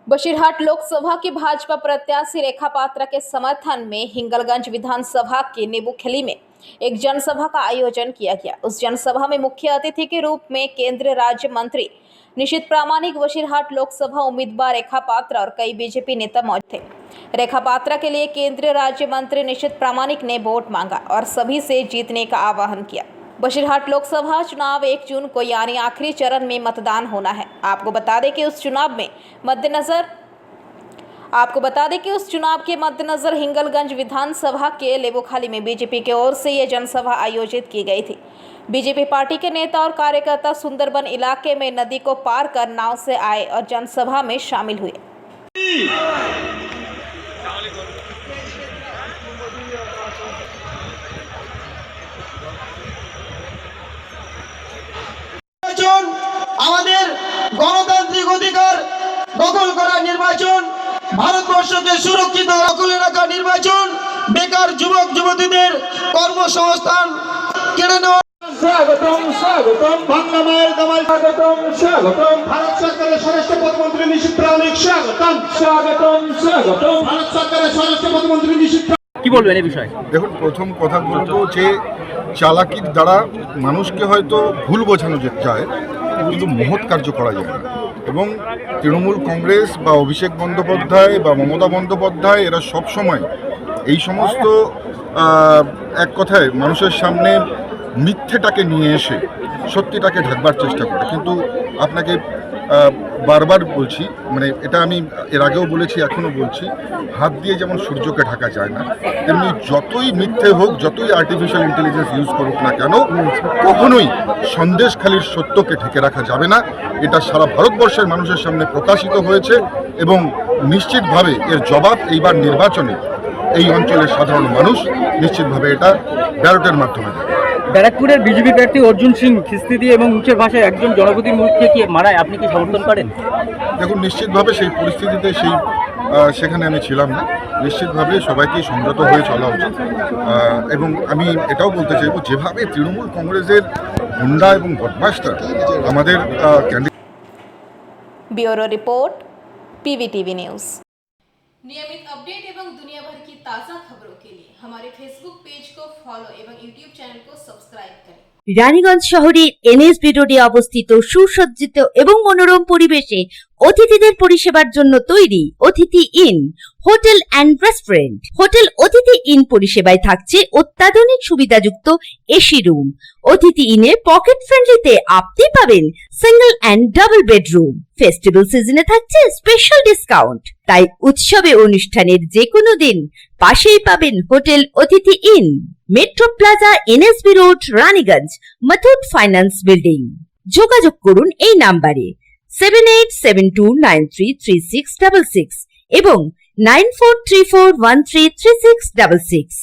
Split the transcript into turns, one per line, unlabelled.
बशीरहाट लोकसभा की भाजपा प्रत्याशी रेखा पात्रा के समर्थन में हिंगलगंज विधानसभा के नेबूखेली में एक जनसभा का आयोजन किया गया। उस जनसभा में मुख्य अतिथि के रूप में केंद्रीय राज्य मंत्री निशित प्रामाणिक, बशीरहाट लोकसभा उम्मीदवार रेखा पात्रा और कई बीजेपी नेता मौजूद थे। रेखा पात्रा के लिए केंद्रीय राज्य मंत्री निशित प्रामाणिक ने वोट मांगा और सभी से जीतने का आह्वान किया। बशीरहाट लोकसभा चुनाव 1 जून को यानी आखिरी चरण में मतदान होना है। आपको बता दें कि उस चुनाव के मद्देनजर हिंगलगंज विधानसभा के लेबोखाली में बीजेपी की ओर से यह जनसभा आयोजित की गई थी। बीजेपी पार्टी के नेता और कार्यकर्ता सुंदरबन इलाके में नदी को पार कर नाव से आए और जनसभा में शामिल हुए।
আমাদের গণতান্ত্রিক অধিকার দখল করা নির্বাচন, ভারতবর্ষকে সুরক্ষিত দখলে রাখা নির্বাচন, বেকার যুবক যুবতীদের কর্মসংস্থান কেড়ে নেওয়া।
স্বাগতম স্বাগতম বাংলা মায়ের দামাল, স্বাগতম স্বাগতম ভারত সরকারের স্বরাষ্ট্র প্রতিমন্ত্রী নিশিত প্রামাণিক, স্বাগতম স্বাগতম স্বাগতম ভারত সরকারের স্বরাষ্ট্র প্রতিমন্ত্রী নিশিত।
কি বলবেন এই বিষয়ে?
দেখুন, প্রথম কথা বলবো যে চালাকির দ্বারা মানুষকে হয়তো ভুল বোঝানো যায়, কিন্তু মহৎ কার্য করা যায় না। এবং তৃণমূল কংগ্রেস বা অভিষেক বন্দ্যোপাধ্যায় বা মমতা বন্দ্যোপাধ্যায় এরা সবসময় এই সমস্ত এক কথায় মানুষের সামনে মিথ্যেটাকে নিয়ে এসে সত্যিটাকে ঢাকবার চেষ্টা করে। কিন্তু আপনাকে বারবার বলছি, মানে এটা আমি এর আগেও বলেছি, এখনও বলছি, হাত দিয়ে যেমন সূর্যকে ঢাকা যায় না, তেমনি যতই মিথ্যে হোক, যতই আর্টিফিশিয়াল ইন্টেলিজেন্স ইউজ করুক না কেন, কখনোই সন্দেশখালির সত্যকে ঢেকে রাখা যাবে না। এটা সারা ভারতবর্ষের মানুষের সামনে প্রকাশিত হয়েছে এবং নিশ্চিতভাবে এর জবাব এইবার নির্বাচনে এই অঞ্চলের সাধারণ মানুষ নিশ্চিতভাবে এটা ব্যালটের মাধ্যমে দেবে।
ব্যারাকপুরের বিজেপি প্রার্থী অর্জুন সিং খিস্তি দিয়ে এবং মুখের ভাষায় একজন জনপ্রতিনিধিকে কি মারায়, আপনি কি সমর্থন করেন?
দেখুন, নিশ্চিতভাবে সেই পরিস্থিতিতে সেখানে আমি ছিলাম না। নিশ্চিতভাবে সবাইকেই সংযত হয়ে চলা উচিত। এবং আমি এটাও বলতে চাইব, যেভাবে তৃণমূল কংগ্রেসের গুন্ডা এবং বদমাশরা আমাদের
ब्यूरो रिपोर्ट, PVTV न्यूज। नियमित अपडेट एवं दुनिया भर की ताज़ा खबरों के लिए हमारे फेसबुक पेज को फॉलो एवं यूट्यूब चैनल को सब्सक्राइब करें।
রানীগঞ্জ শহরের এনএসবি রোডে অবস্থিত সুসজ্জিত এবং মনোরম পরিবেশে অতিথিদের পরিষেবার জন্য তৈরি অতিথি in hotel and restaurant. Hotel অতিথি ইন পরিষেবায় থাকছে অত্যাধুনিক সুবিধাযুক্ত এসি রুম। অতিথি ইনে পকেট ফ্রেন্ডলিতে আপনি পাবেন single and double bedroom. Festival সিজনে থাকছে স্পেশাল ডিসকাউন্ট। তাই উৎসবে অনুষ্ঠানের যে কোনো দিন পাশেই পাবেন হোটেল অতিথি in, metro plaza, NSB road, Raniganj, Muthoot finance building. যোগাযোগ করুন এই নাম্বারে 7872933666 এবং 9434133666।